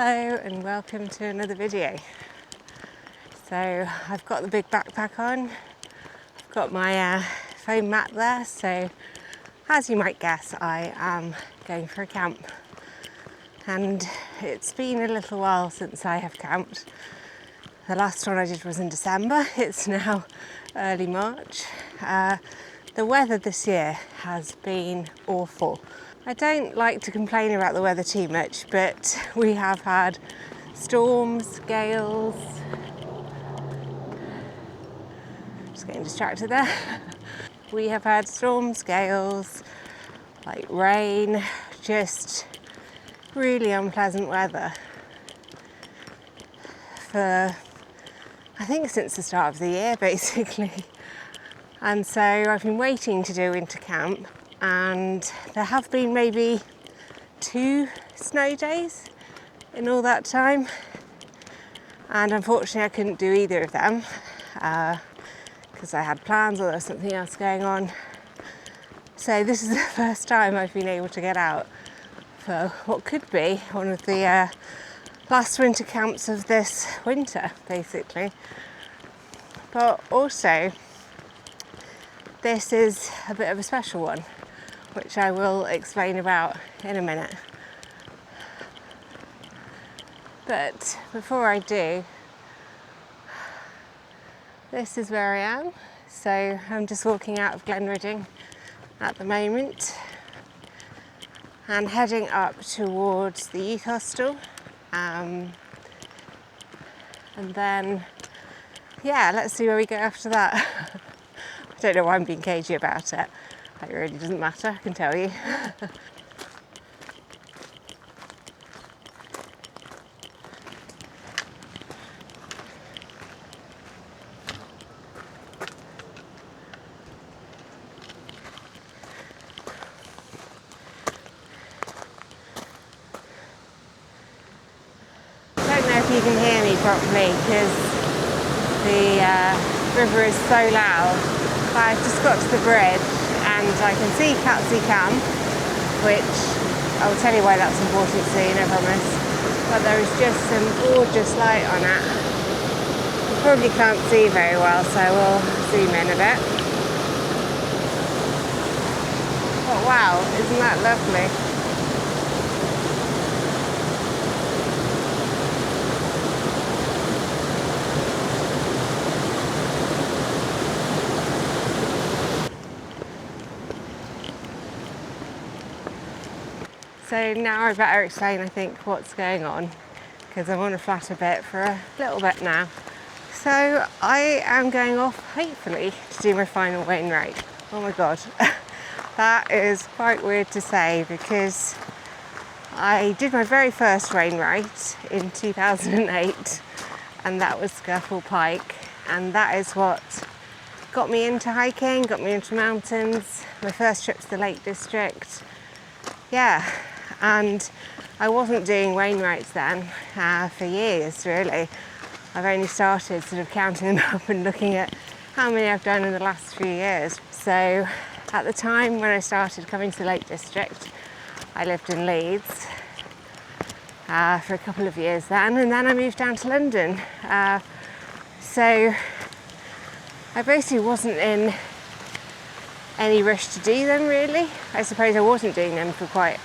Hello and welcome to another video. So I've got the big backpack on, I've got my foam mat there, so as you might guess I am going for a camp. And it's been a little while since I have camped. The last one I did was in December, it's now early March. The weather this year has been awful. I don't like to complain about the weather too much, but we have had storms, gales. Just getting distracted there. We have had storms, gales, like rain, just really unpleasant weather for, I think, since the start of the year basically. And so I've been waiting to do winter camp, and there have been maybe 2 snow days in all that time, and unfortunately I couldn't do either of them because I had plans or there was something else going on. So this is the first time I've been able to get out for what could be one of the last winter camps of this winter basically. But also this is a bit of a special one, which I will explain about in a minute. But before I do, this is where I am. So I'm just walking out of Glenridding at the moment and heading up towards the youth hostel. And then, yeah, let's see where we go after that. I don't know why I'm being cagey about it. It really doesn't matter, I can tell you. I don't know if you can hear me properly because the river is so loud. I've just got to the bridge and I can see Catstye Cam, which I will tell you why that's important to see, I promise. But there is just some gorgeous light on it. You probably can't see very well, so we'll zoom in a bit. But wow, isn't that lovely? So now I better explain, I think, what's going on, because I'm on a flat a bit for a little bit now. So I am going off, hopefully, to do my final Wainwright. Oh my God, that is quite weird to say, because I did my very first Wainwright in 2008, and that was Skirtle Pike, and that is what got me into hiking, got me into mountains, my first trip to the Lake District. Yeah. And I wasn't doing Wainwrights then for years, really. I've only started sort of counting them up and looking at how many I've done in the last few years. So at the time when I started coming to the Lake District, I lived in Leeds for a couple of years then, and then I moved down to London. So I basically wasn't in any rush to do them, really. I suppose I wasn't doing them for quite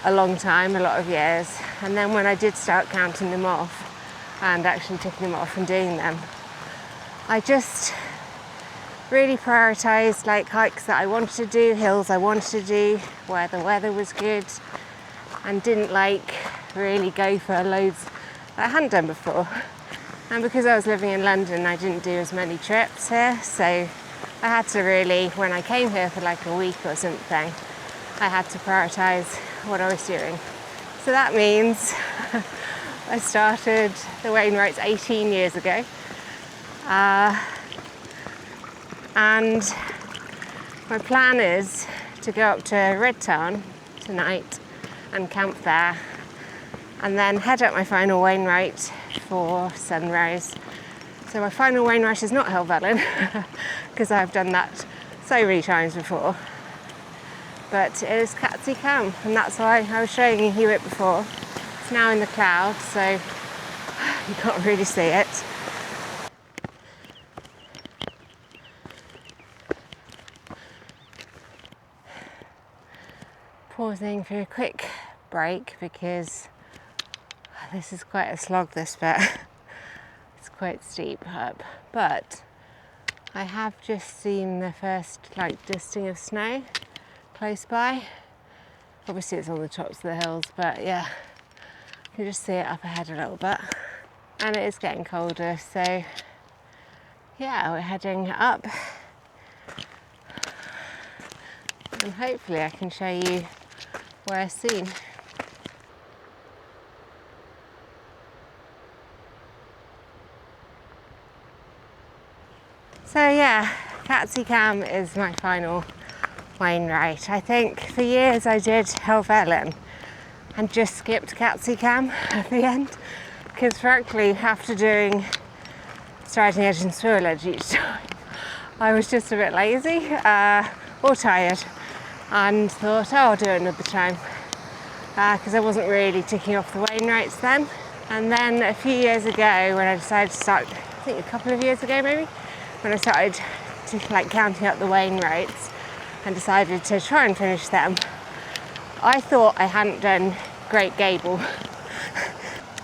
a long time, a lot of years, and then when I did start counting them off and actually ticking them off and doing them, I just really prioritised like hikes that I wanted to do, hills I wanted to do, where the weather was good, and didn't like really go for loads that I hadn't done before. And because I was living in London, I didn't do as many trips here, so I had to really, when I came here for like a week or something, I had to prioritise what I was doing. So that means I started the Wainwrights 18 years ago. And my plan is to go up to Red Tarn tonight and camp there, and then head up my final Wainwright for sunrise. So my final Wainwright is not Helvellyn, because I've done that so many times before. But it is Catstye Cam, and that's why I was showing you it before. It's now in the clouds, so you can't really see it. Pausing for a quick break because this is quite a slog, this bit. It's quite steep up, but I have just seen the first dusting of snow close by. Obviously it's on the tops of the hills, but yeah, you can just see it up ahead a little bit. And it is getting colder, so yeah, we're heading up. And hopefully I can show you where I've seen. So yeah, Catstye Cam is my final Wainwright. I think for years I did Helvellyn and just skipped Catstye Cam at the end, because frankly after doing Striding Edge and Swirl Edge each time I was just a bit lazy or tired and thought, oh, I'll do it another time, because I wasn't really ticking off the Wainwrights then. And then a few years ago when I decided to start, I think a couple of years ago maybe, when I started to counting up the Wainwrights and decided to try and finish them, I thought I hadn't done Great Gable,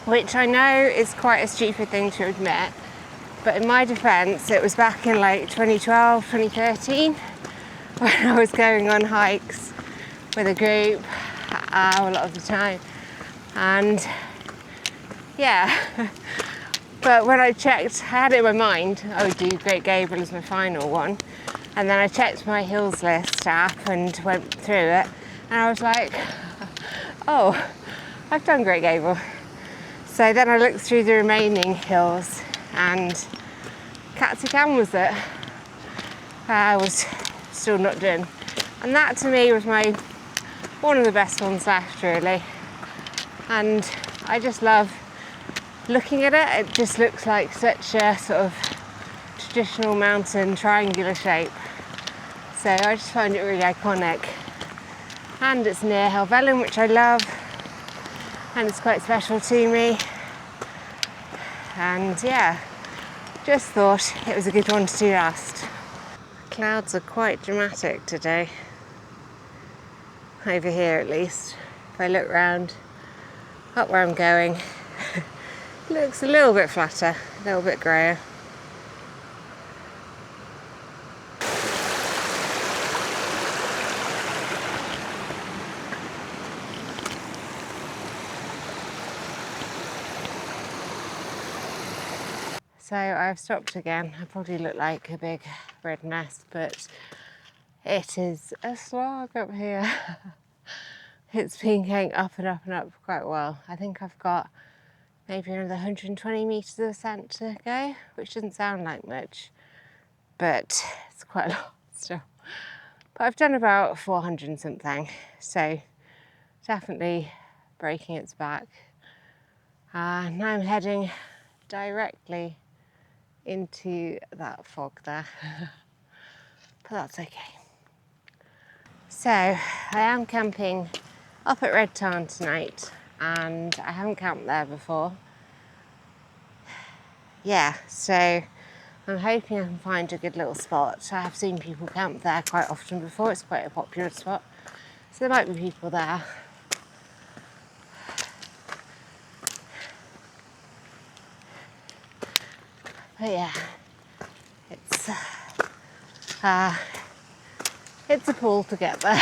which I know is quite a stupid thing to admit, but in my defence it was back in 2012, 2013 when I was going on hikes with a group a lot of the time, and yeah. But when I checked, I had it in my mind, I would do Great Gable as my final one. And then I checked my hills list app and went through it. And I was like, oh, I've done Great Gable. So then I looked through the remaining hills and Catstye Cam was it. I was still not done. And that to me was one of the best ones left, really. And I just love looking at it. It just looks like such a sort of traditional mountain triangular shape. So I just find it really iconic. And it's near Helvellyn, which I love. And it's quite special to me. And yeah, just thought it was a good one to do last. Clouds are quite dramatic today. Over here at least. If I look round up where I'm going, looks a little bit flatter, a little bit greyer. So I've stopped again. I probably look like a big red nest, but it is a slog up here. It's been going up and up and up quite well. I think I've got maybe another 120 metres of ascent to go, which doesn't sound like much, but it's quite a lot still. But I've done about 400 and something, so definitely breaking its back. Now I'm heading directly into that fog there, but that's okay. So I am camping up at Red Tarn tonight, and I haven't camped there before. Yeah, so I'm hoping I can find a good little spot. I have seen people camp there quite often before. It's quite a popular spot, so there might be people there. But yeah, it's a pull to get there.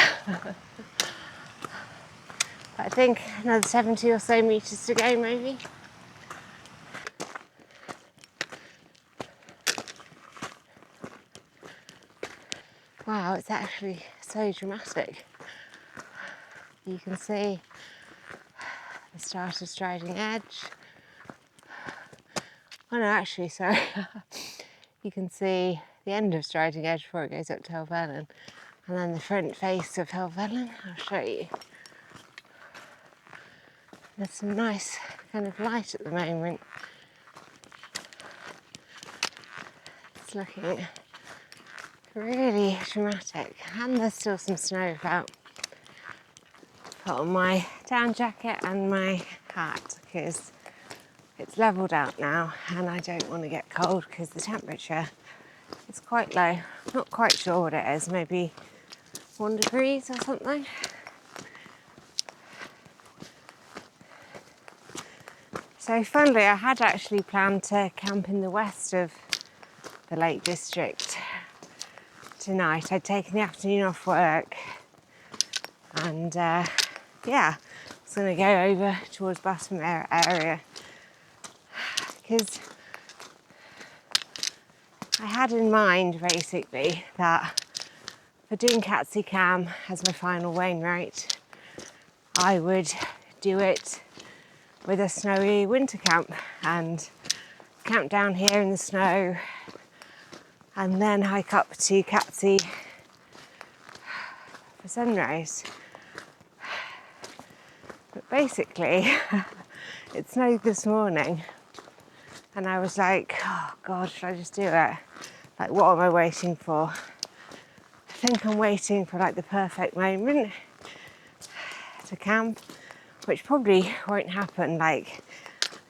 I think another 70 or so metres to go maybe. Wow, it's actually so dramatic. You can see the start of Striding Edge. Oh no, actually, sorry. You can see the end of Striding Edge before it goes up to Helvellyn, and then the front face of Helvellyn. I'll show you. There's some nice kind of light at the moment. It's looking really dramatic, and there's still some snow about. Put on my down jacket and my hat because it's levelled out now and I don't want to get cold because the temperature is quite low. Not quite sure what it is, maybe 1 degree or something. So funnily, I had actually planned to camp in the west of the Lake District tonight. I'd taken the afternoon off work and yeah, I was going to go over towards Bottomere area because I had in mind basically that for doing Catstye Cam as my final Wainwright, I would do it with a snowy winter camp and camp down here in the snow and then hike up to Catstye for sunrise. But basically, it snowed this morning and I was like, oh God, should I just do it? Like, what am I waiting for? I think I'm waiting for like the perfect moment to camp, which probably won't happen. Like,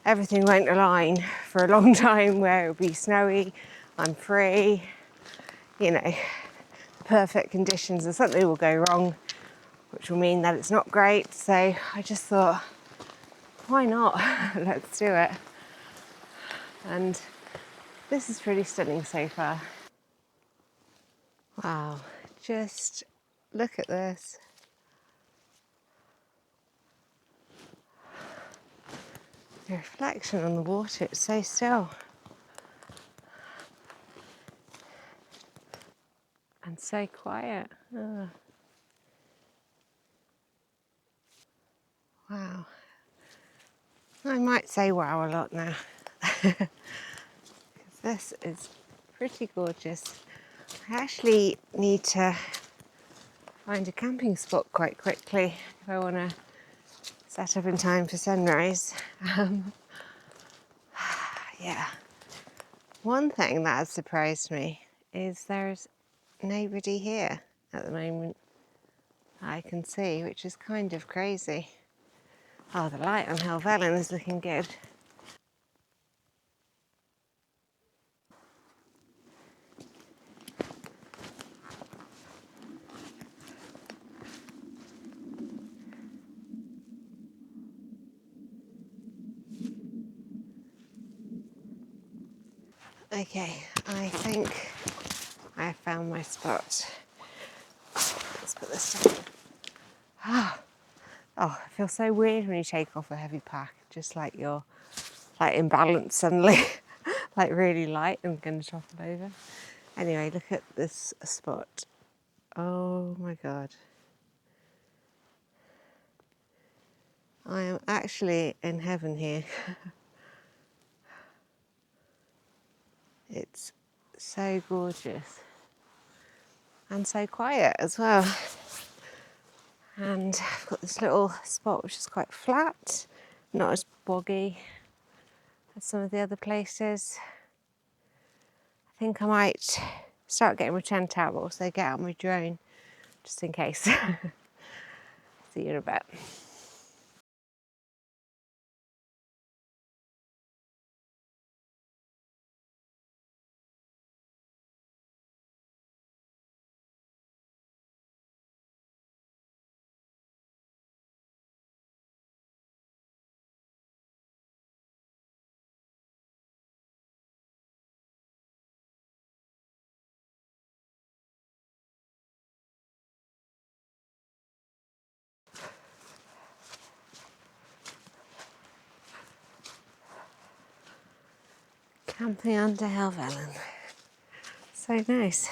everything won't align for a long time where it'll be snowy, I'm free, you know, perfect conditions, and something will go wrong, which will mean that it's not great. So I just thought, why not? Let's do it. And this is pretty stunning so far. Wow, just look at this. The reflection on the water, it's so still. And so quiet. Oh. Wow. I might say wow a lot now. Because this is pretty gorgeous. I actually need to find a camping spot quite quickly if I want to set up in time for sunrise. Yeah. One thing that has surprised me is there's nobody here at the moment I can see, which is kind of crazy. Oh, the light on Helvellyn is looking good. Okay, I think I found my spot. Let's put this down. Oh, it feels so weird when you take off a heavy pack, just like you're like imbalanced suddenly, like really light and going to topple over. Anyway, look at this spot. Oh my God. I am actually in heaven here. It's so gorgeous and so quiet as well. And I've got this little spot which is quite flat, not as boggy as some of the other places. I think I might start getting my tent out, but also get out my drone just in case. See you in a bit. Camping under Helvellyn. So nice.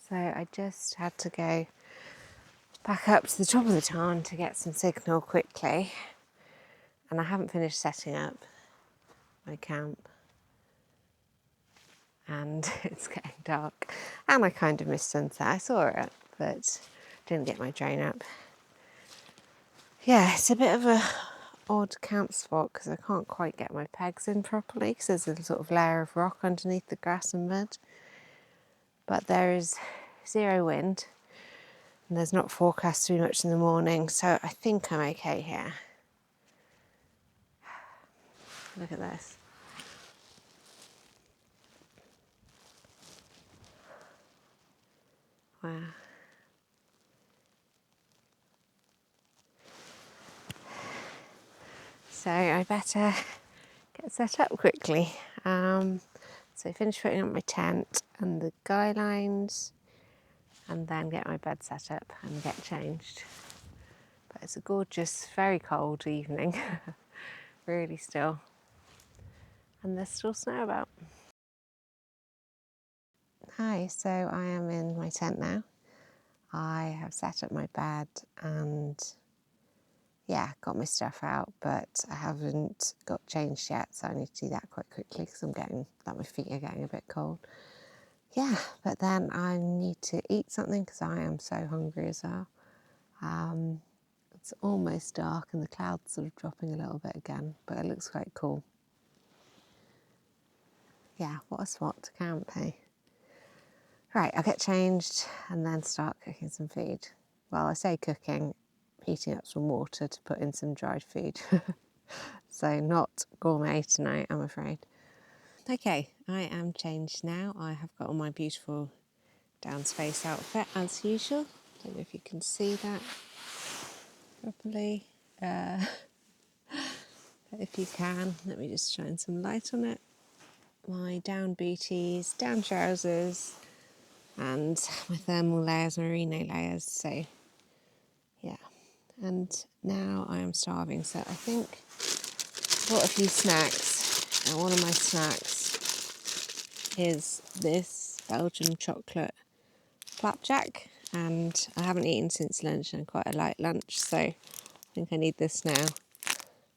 So I just had to go back up to the top of the tarn to get some signal quickly. And I haven't finished setting up my camp. And it's getting dark. And I kind of missed sunset. I saw it, but didn't get my drone up. Yeah, it's a bit of a odd camp spot because I can't quite get my pegs in properly because there's a sort of layer of rock underneath the grass and mud. But there is zero wind And there's not forecast to be much in the morning, so I think I'm okay here. Look at this. Wow. So I better get set up quickly. So finish putting up my tent and the guy lines, and then get my bed set up and get changed. But it's a gorgeous, very cold evening, really still. And there's still snow about. Hi, so I am in my tent now. I have set up my bed and yeah, got my stuff out, but I haven't got changed yet, so I need to do that quite quickly because I'm getting, like, my feet are getting a bit cold. Yeah, but then I need to eat something because I am so hungry as well. It's almost dark and the clouds sort of dropping a little bit again, but it looks quite cool. Yeah, what a spot to camp, hey? Right, I'll get changed and then start cooking some food. Well, I say cooking, heating up some water to put in some dried food. So not gourmet tonight, I'm afraid. Okay, I am changed now. I have got on my beautiful down space outfit as usual. Don't know if you can see that properly. If you can, let me just shine some light on it. My down booties, down trousers, and my thermal layers, merino layers. So yeah, and now I am starving, so I think I bought a few snacks, and one of my snacks is this Belgian chocolate flapjack, and I haven't eaten since lunch and quite a light lunch, so I think I need this now.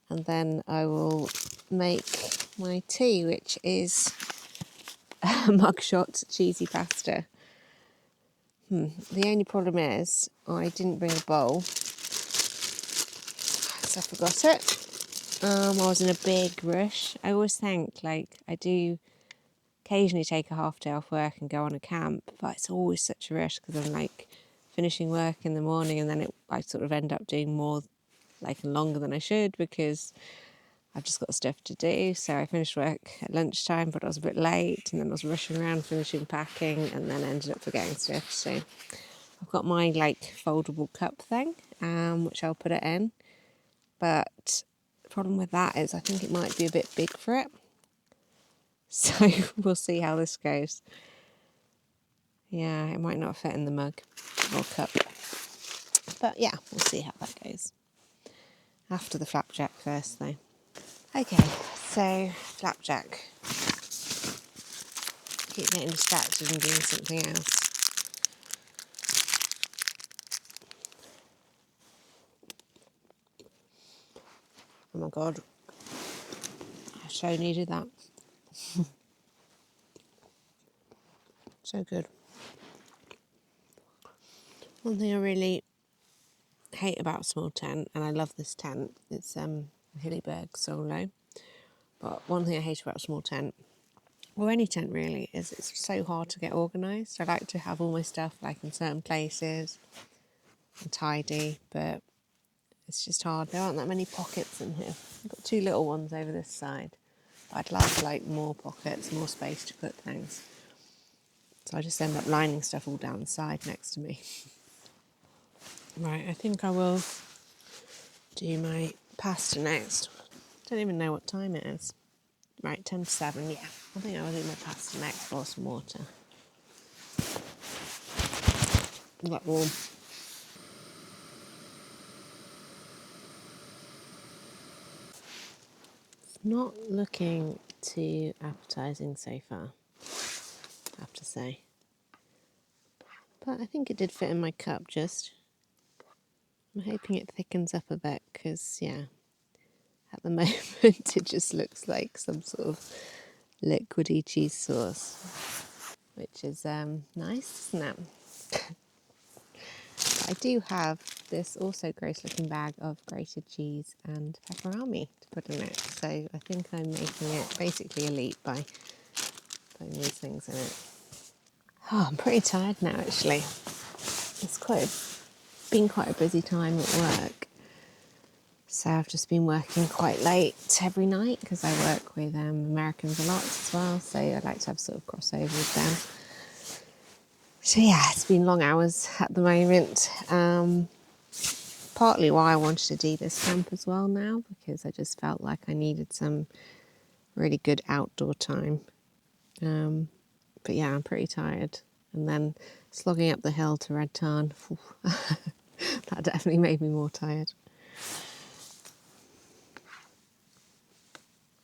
And then I will make my tea, which is a mugshot cheesy pasta. The only problem is I didn't bring a bowl, so I forgot it. I was in a big rush. I always think, like, I do occasionally take a half day off work and go on a camp, but it's always such a rush because I'm like finishing work in the morning and then I sort of end up doing more, like, longer than I should because I've just got stuff to do. So I finished work at lunchtime, but I was a bit late and then I was rushing around finishing packing and then ended up forgetting stuff. So I've got my, like, foldable cup thing, which I'll put it in. But the problem with that is I think it might be a bit big for it. So we'll see how this goes. Yeah, it might not fit in the mug or cup. But yeah, we'll see how that goes. After the flapjack first, though. Okay, so flapjack. Keep getting distracted and doing something else. Oh my god, I so needed that. So good. One thing I really hate about a small tent, and I love this tent, it's Hillyberg Solo, but one thing I hate about a small tent, or any tent really, is it's so hard to get organised. I like to have all my stuff, like, in certain places and tidy, but it's just hard. There aren't that many pockets in here. I've got two little ones over this side. I'd love, like, more pockets, more space to put things. So I just end up lining stuff all down the side next to me. Right, I think I will do my pasta next. Don't even know what time it is. Right, 10 to 7, yeah. I think I will do my pasta next, pour some water. Get warm. It's not looking too appetising so far, I have to say. But I think it did fit in my cup just. I'm hoping it thickens up a bit because, yeah, at the moment it just looks like some sort of liquidy cheese sauce, which is nice, isn't it? I do have this also gross looking bag of grated cheese and pepperoni to put in it, so I think I'm making it basically elite by putting these things in it. Oh, I'm pretty tired now, actually. It's quite been quite a busy time at work. So I've just been working quite late every night because I work with Americans a lot as well. So I like to have sort of crossover with them. So yeah, it's been long hours at the moment. Partly why I wanted to do this camp as well now, because I just felt like I needed some really good outdoor time. But yeah, I'm pretty tired. And then slogging up the hill to Red Tarn, that definitely made me more tired.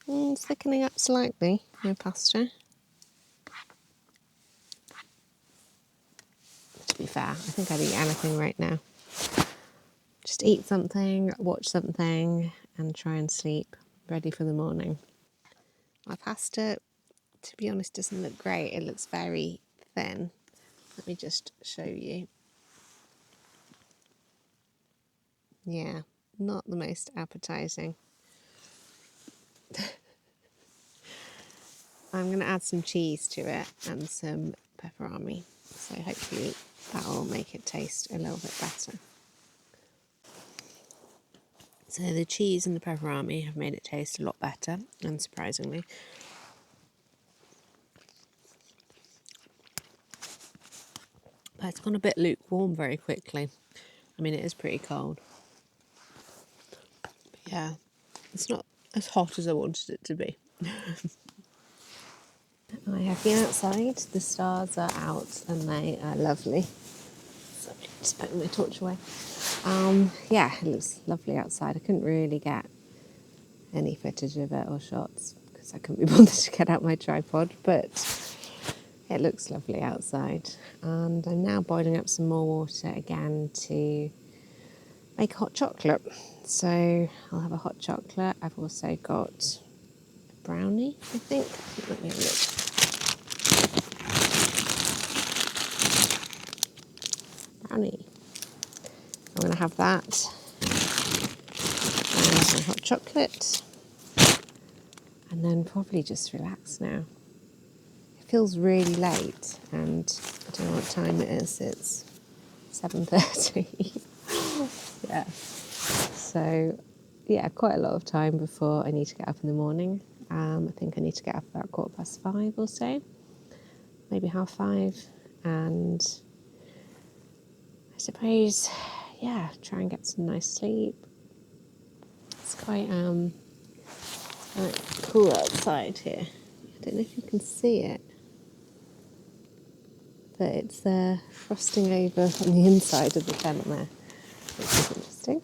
It's thickening up slightly, no pasture. To be fair, I think I'd eat anything right now. Just eat something, watch something, and try and sleep, ready for the morning. My pasta, to be honest, doesn't look great. It looks very thin. Let me just show you. Yeah, not the most appetizing. I'm going to add some cheese to it and some pepperoni. So hopefully that will make it taste a little bit better. So the cheese and the pepperoni have made it taste a lot better, unsurprisingly. But it's gone a bit lukewarm very quickly. I mean, it is pretty cold. But yeah, it's not as hot as I wanted it to be. I have been outside. The stars are out and they are lovely. So just putting my torch away. Yeah, it looks lovely outside. I couldn't really get any footage of it or shots because I couldn't be bothered to get out my tripod, but it looks lovely outside. And I'm now boiling up some more water again to make hot chocolate. So I'll have a hot chocolate. I've also got a brownie, I think. Let me have a look. Brownie. I'm going to have that. And my hot chocolate. And then probably just relax now. It feels really late and I don't know what time it is. It's 7:30. Yeah. So, yeah, quite a lot of time before I need to get up in the morning. I think I need to get up about 5:15 or so, maybe 5:30. And I suppose, yeah, try and get some nice sleep. It's quite cool outside here. I don't know if you can see it, but it's frosting over on the inside of the tent there, which is interesting.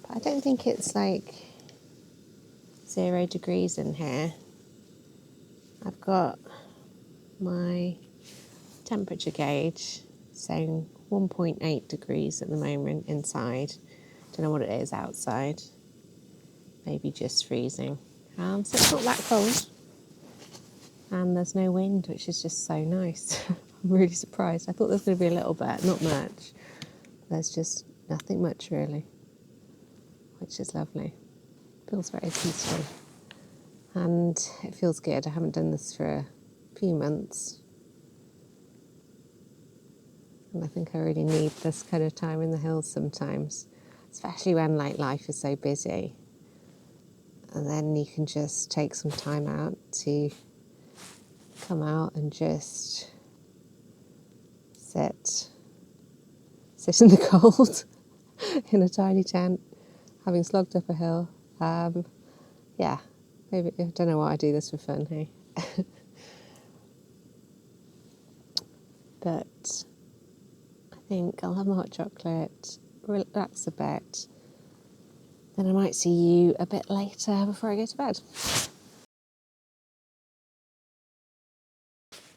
But I don't think it's like 0 degrees in here. I've got my temperature gauge saying 1.8 degrees at the moment inside. Don't know what it is outside. Maybe just freezing. So it's not that cold. And there's no wind, which is just so nice. I'm really surprised. I thought there was going to be a little bit, not much. There's just nothing much really, which is lovely. Feels very peaceful. And it feels good. I haven't done this for a few months. And I think I really need this kind of time in the hills sometimes, especially when like life is so busy. And then you can just take some time out to come out and just sit in the cold in a tiny tent, having slogged up a hill. Yeah, maybe, I don't know why I do this for fun, hey? But I think I'll have my hot chocolate, relax a bit, then I might see you a bit later before I go to bed.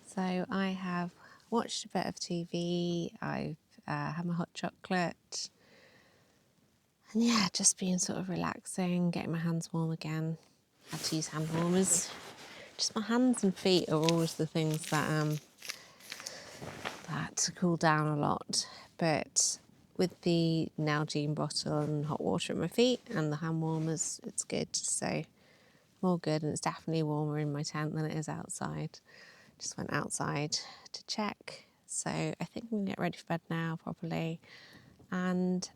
So I have watched a bit of TV, I've had my hot chocolate, and yeah, just been sort of relaxing, getting my hands warm again. I had to use hand warmers. Just my hands and feet are always the things that that cool down a lot. But with the Nalgene bottle and hot water at my feet and the hand warmers, it's good. So more good, and it's definitely warmer in my tent than it is outside. Just went outside to check. So I think I'm gonna get ready for bed now properly and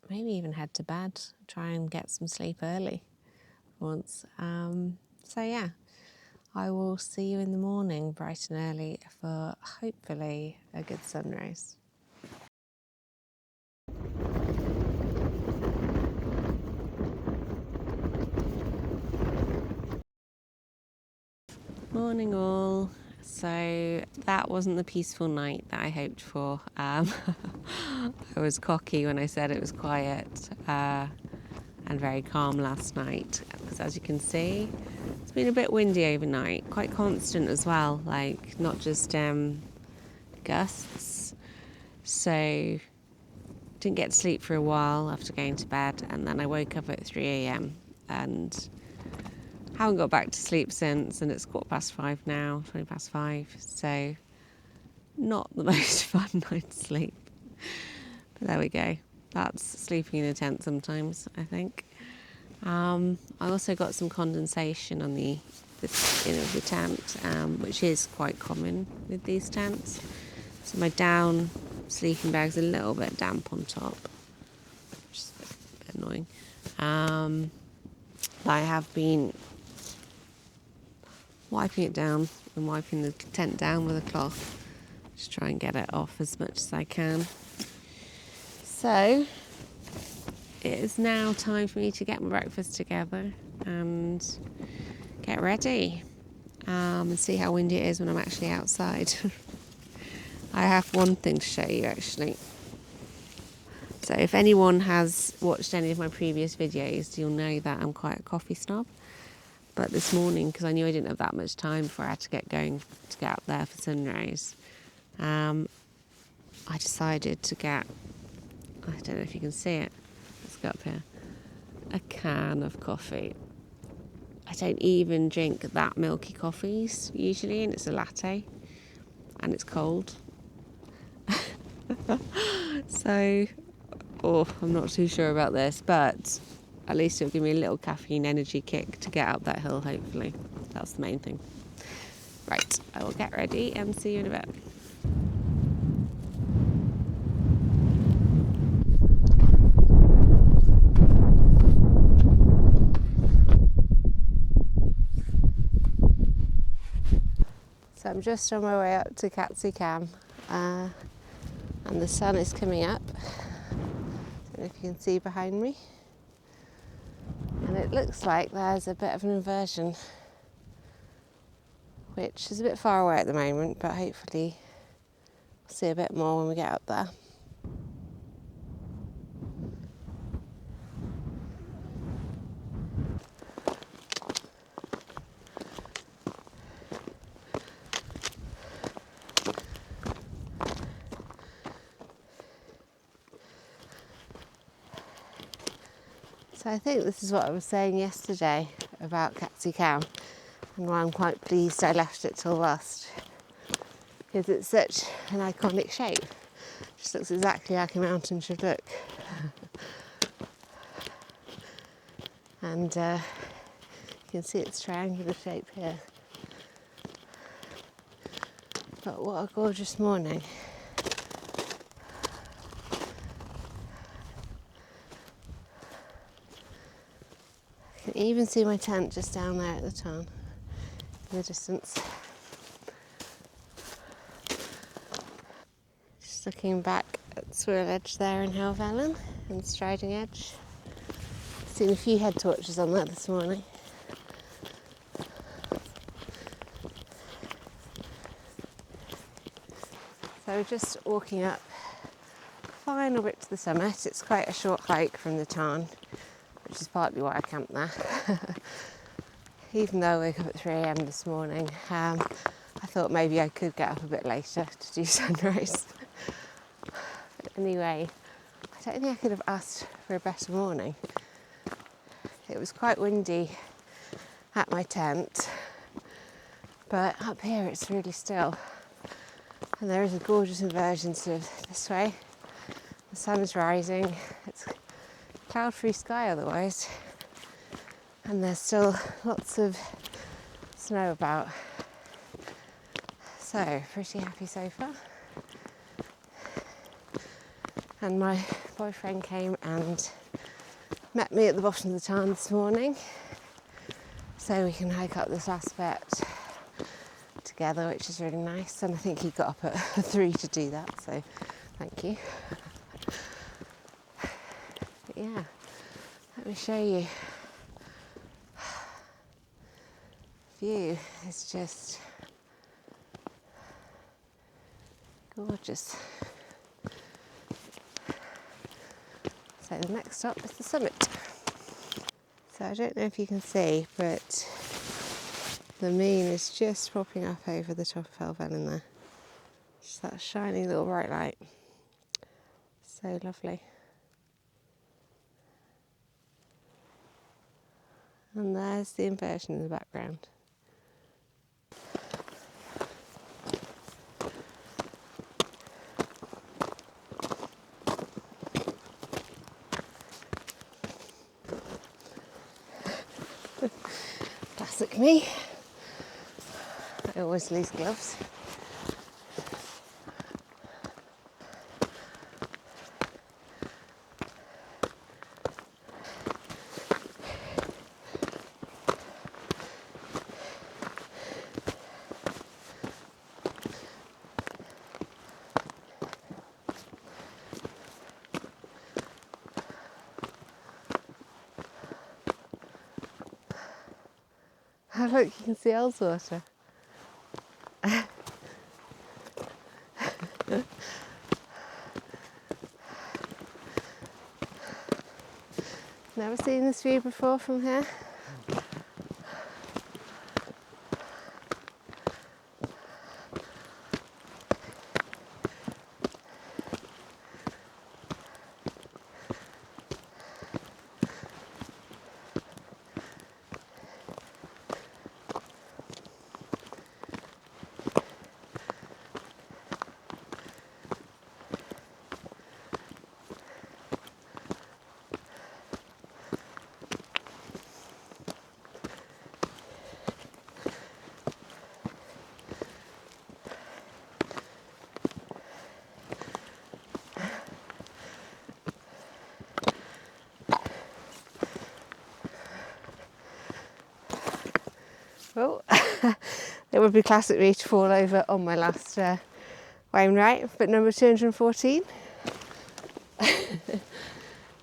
maybe even head to bed, try and get some sleep early once. So yeah, I will see you in the morning bright and early for hopefully a good sunrise. Morning all. So that wasn't the peaceful night that I hoped for. I was cocky when I said it was quiet and very calm last night, because as you can see, it's been a bit windy overnight, quite constant as well, like not just gusts. So didn't get to sleep for a while after going to bed, and then I woke up at 3 a.m. and haven't got back to sleep since, and it's 5:15 now, 5:20, so not the most fun night's sleep. But there we go. That's sleeping in a tent sometimes, I think. I also got some condensation on the tent, which is quite common with these tents. So my down sleeping bag's a little bit damp on top, which is a bit annoying. I have been wiping it down and wiping the tent down with a cloth, just try and get it off as much as I can. So it is now time for me to get my breakfast together and get ready, and see how windy it is when I'm actually outside. I have one thing to show you actually. So if anyone has watched any of my previous videos, you'll know that I'm quite a coffee snob. But this morning, because I knew I didn't have that much time before I had to get going to get up there for sunrise, I decided to get, I don't know if you can see it, let's go up here, a can of coffee. I don't even drink that milky coffees usually, and it's a latte and it's cold. So, I'm not too sure about this, but at least it'll give me a little caffeine energy kick to get up that hill, hopefully. That's the main thing. Right, I will get ready and see you in a bit. So I'm just on my way up to Catstye Cam, and the sun is coming up. I don't know if you can see behind me. And it looks like there's a bit of an inversion, which is a bit far away at the moment, but hopefully we'll see a bit more when we get up there. So I think this is what I was saying yesterday about Catstye Cam, and why I'm quite pleased I left it till last, because it's such an iconic shape. It just looks exactly like a mountain should look. And you can see its triangular shape here. But what a gorgeous morning. You can even see my tent just down there at the tarn in the distance. Just looking back at Swirl Edge there in Helvellyn and Striding Edge. Seen a few head torches on that this morning. So we're just walking up final bit to the summit. It's quite a short hike from the tarn, which is partly why I camped there. Even though I woke up at 3 a.m. this morning, I thought maybe I could get up a bit later to do sunrise. But anyway, I don't think I could have asked for a better morning. It was quite windy at my tent, but up here it's really still. And there is a gorgeous inversion sort of this way. The sun is rising. It's cloud-free sky otherwise. And there's still lots of snow about. So, pretty happy so far. And my boyfriend came and met me at the bottom of the tarn this morning, so we can hike up this last bit together, which is really nice. And I think he got up at 3 to do that, so thank you. But yeah, let me show you. View is just gorgeous. So the next stop is the summit. So I don't know if you can see, but the moon is just popping up over the top of Helvellyn there. Just that shiny little bright light. So lovely. And there's the inversion in the background. Classic me. I always lose gloves. Oh look, you can see Ellswater. Never seen this view before from here. Oh, it would be classic me to fall over on my last Wainwright, but number 214.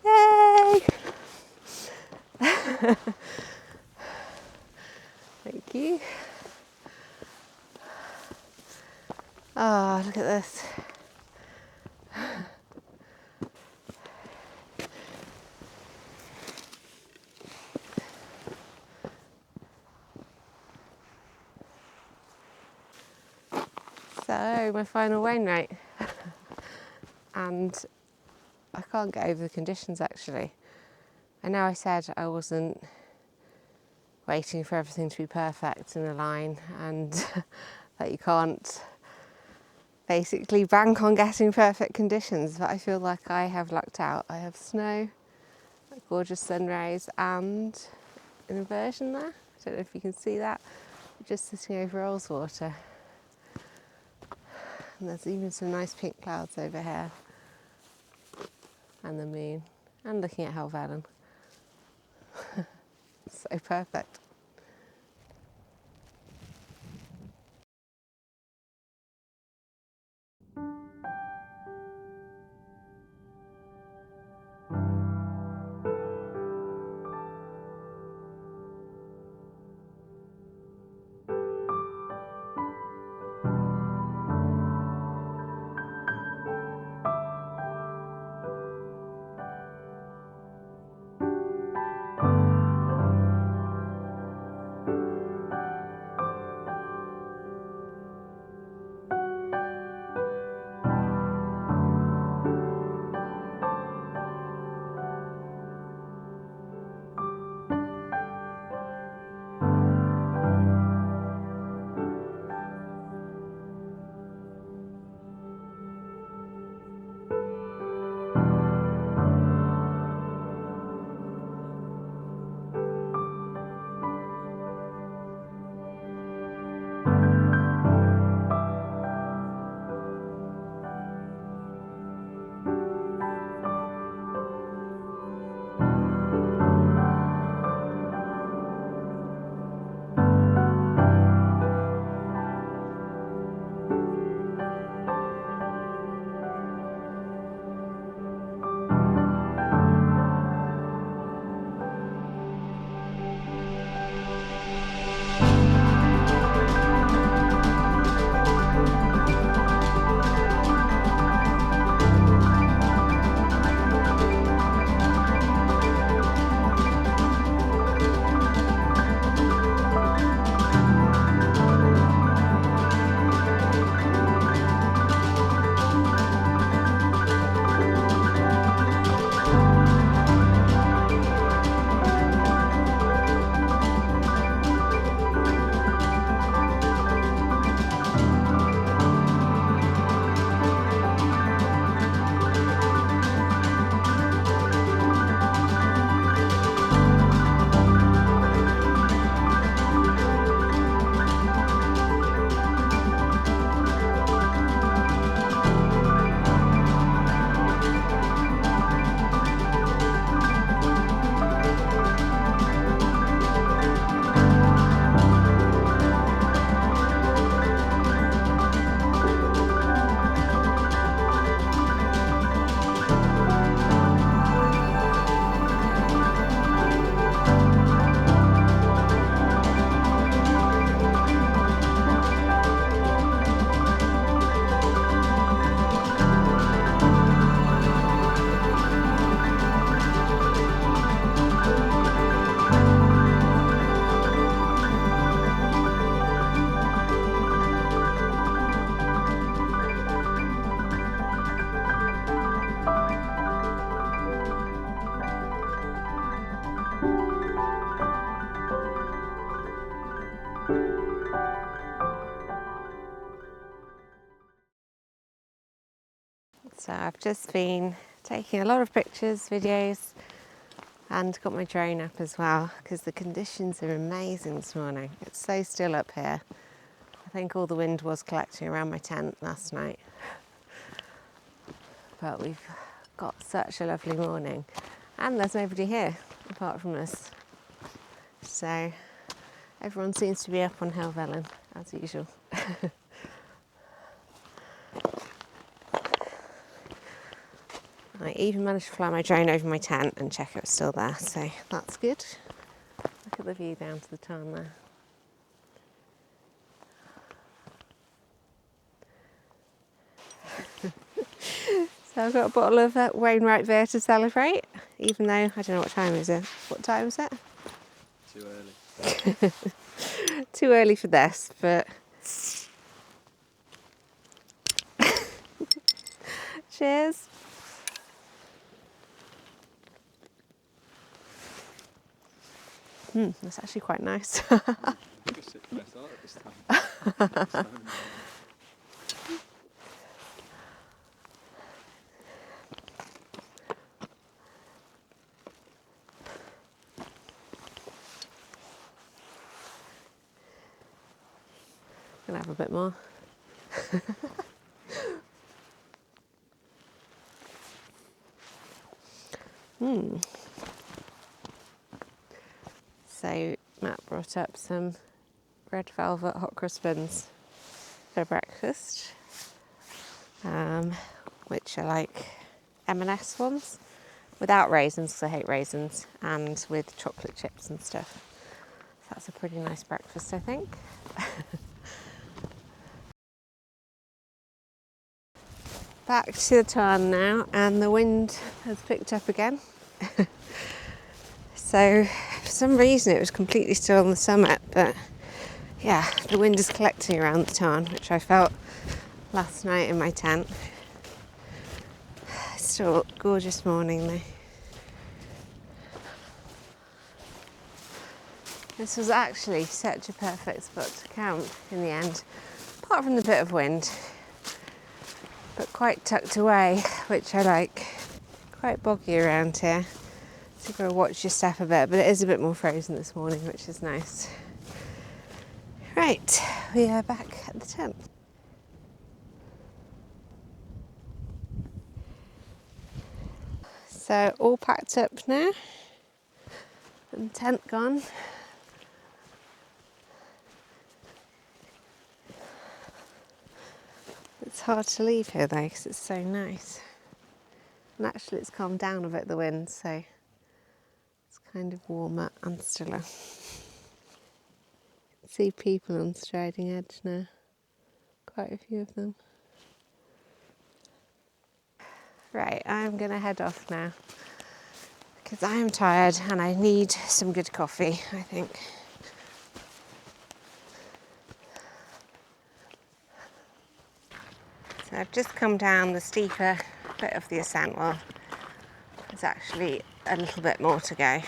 Yay! Thank you. Oh, look at this. So, my final Wainwright. And I can't get over the conditions actually. I know I said I wasn't waiting for everything to be perfect in a line and that you can't basically bank on getting perfect conditions, but I feel like I have lucked out. I have snow, a gorgeous sun rays and an inversion there. I don't know if you can see that, just sitting over Ellswater. And there's even some nice pink clouds over here. And the moon. And looking at Helvellyn. So perfect. So I've just been taking a lot of pictures, videos, and got my drone up as well because the conditions are amazing this morning. It's so still up here. I think all the wind was collecting around my tent last night. But we've got such a lovely morning and there's nobody here apart from us. So everyone seems to be up on Helvellyn as usual. I even managed to fly my drone over my tent and check it was still there, so that's good. Look at the view down to the tarn there. So I've got a bottle of Wainwright beer to celebrate, even though I don't know what time is it. What time is it? Too early. Too early for this, but cheers. That's actually quite nice. Gonna have a bit more. So Matt brought up some red velvet hot cross buns for breakfast, which are like M&S ones, without raisins because I hate raisins, and with chocolate chips and stuff. So that's a pretty nice breakfast, I think. Back to the tarn now, and the wind has picked up again. So for some reason it was completely still on the summit, but yeah, the wind is collecting around the tarn, which I felt last night in my tent. Still a gorgeous morning though. This was actually such a perfect spot to camp in the end, apart from the bit of wind, but quite tucked away, which I like. Quite boggy around here, so you've got to watch your step a bit, but it is a bit more frozen this morning, which is nice. Right, we are back at the tent. So all packed up now, and tent gone. It's hard to leave here though because it's so nice. And actually it's calmed down a bit, the wind, so it's kind of warmer and stiller. See people on Striding Edge now, quite a few of them. Right, I'm going to head off now because I am tired and I need some good coffee, I think. So I've just come down the steeper bit of the ascent. Well, there's actually a little bit more to go.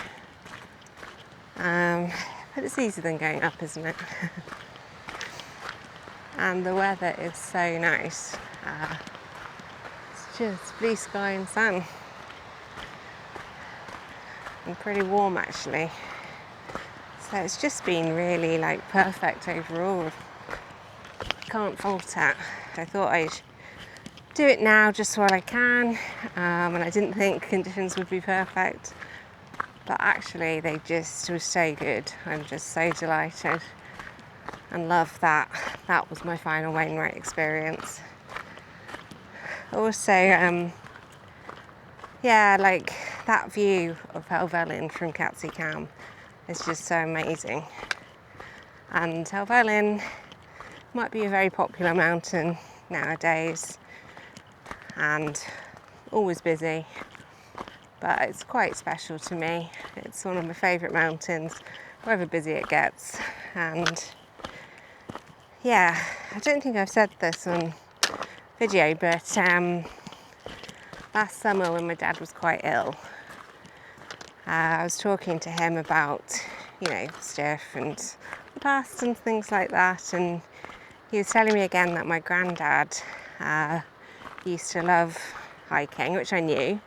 But it's easier than going up, isn't it? And the weather is so nice. It's just blue sky and sun. And pretty warm actually. So it's just been really like perfect overall. Can't fault it. I thought I'd do it now just while I can, and I didn't think conditions would be perfect, but actually they just were so good. I'm just so delighted and love that. That was my final Wainwright experience. Also, yeah, like that view of Helvellyn from Catstye Cam is just so amazing. And Helvellyn might be a very popular mountain nowadays and always busy, but it's quite special to me. It's one of my favourite mountains, however busy it gets. And yeah, I don't think I've said this on video, but last summer when my dad was quite ill, I was talking to him about, you know, stuff and the past and things like that, and he was telling me again that my granddad used to love hiking, which I knew.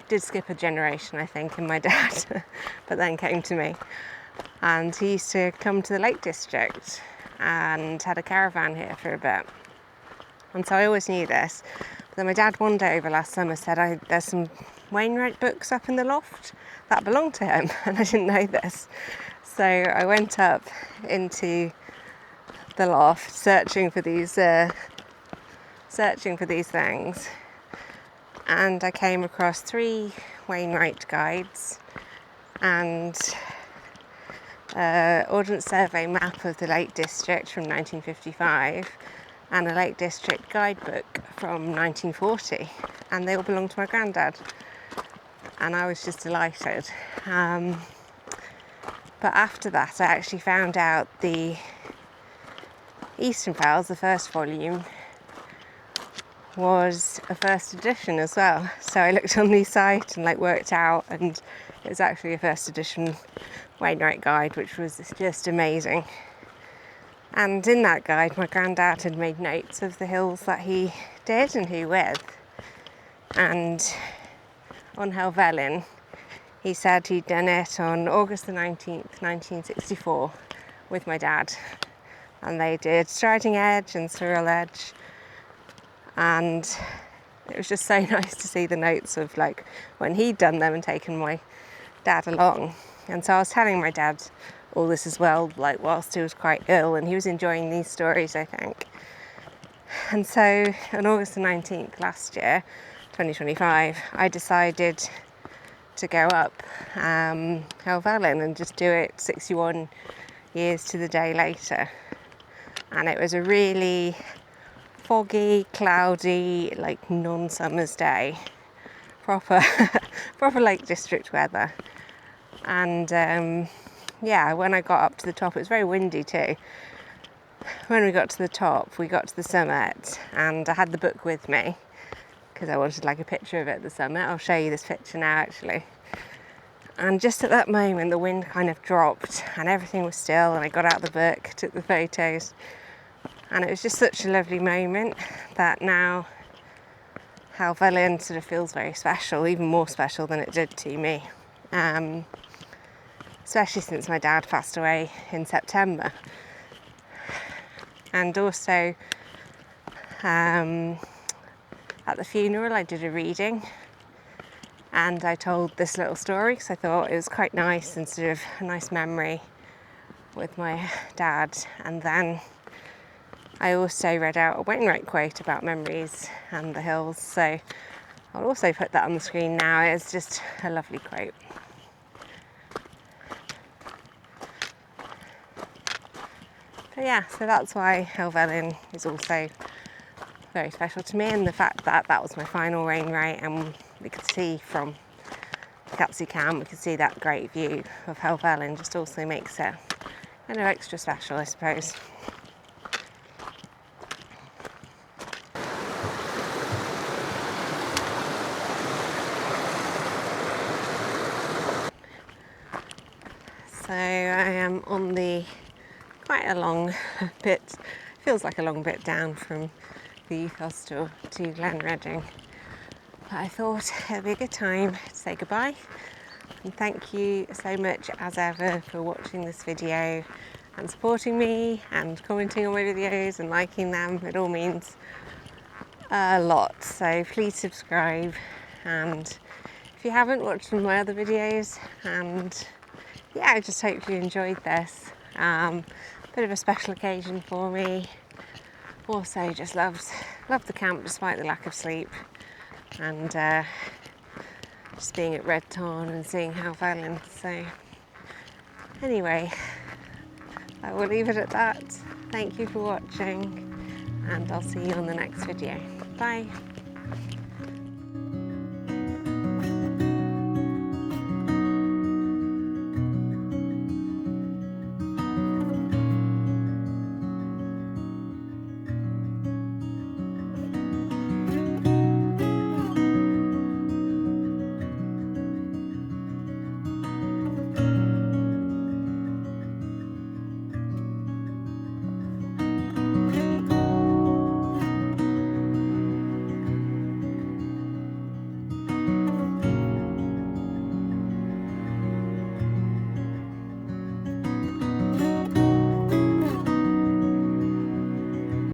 Did skip a generation, I think, in my dad, but then came to me. And he used to come to the Lake District and had a caravan here for a bit. And so I always knew this. But then my dad one day over last summer said, there's some Wainwright books up in the loft that belong to him, and I didn't know this. So I went up into the loft searching for these things, and I came across 3 Wainwright guides and Ordnance Survey map of the Lake District from 1955 and a Lake District guidebook from 1940, and they all belong to my granddad, and I was just delighted. But after that I actually found out the Eastern Fells, the first volume, was a first edition as well. So I looked on the site and worked out, and it was actually a first edition Wainwright guide, which was just amazing. And in that guide my granddad had made notes of the hills that he did and who with. And on Helvellyn, he said he'd done it on August the 19th, 1964 with my dad. And they did Striding Edge and Surreal Edge. And it was just so nice to see the notes of when he'd done them and taken my dad along. And so I was telling my dad all this as well, whilst he was quite ill, and he was enjoying these stories, I think. And so on August the 19th last year, 2025, I decided to go up Helvellyn and just do it 61 years to the day later. And it was a really foggy, cloudy, non-summer's day, proper Lake District weather. And when I got up to the top, it was very windy too. When we got to the top, we got to the summit, and I had the book with me because I wanted a picture of it at the summit. I'll show you this picture now actually. And just at that moment the wind kind of dropped and everything was still, and I got out the book, took the photos, and it was just such a lovely moment that now Helvellyn sort of feels very special, even more special than it did to me. Especially since my dad passed away in September. And also at the funeral I did a reading, and I told this little story because I thought it was quite nice and sort of a nice memory with my dad. And then I also read out a Wainwright quote about memories and the hills, so I'll also put that on the screen now. It's just a lovely quote. But yeah, so that's why Helvellyn is also very special to me, and the fact that that was my final Wainwright, and we could see from the Catstye Cam, we could see that great view of Helvellyn, just also makes it kind of extra special, I suppose. So I am on quite a long bit, feels like a long bit down from the youth hostel to Glen Redding. But I thought it'd be a good time to say goodbye, and thank you so much as ever for watching this video and supporting me and commenting on my videos and liking them. It all means a lot, so please subscribe, and if you haven't watched some of my other videos, and yeah, I just hope you enjoyed this. Bit of a special occasion for me. Also just loved the camp despite the lack of sleep, and just being at Red Tarn and seeing Helvellyn. So anyway, I will leave it at that. Thank you for watching, and I'll see you on the next video. Bye.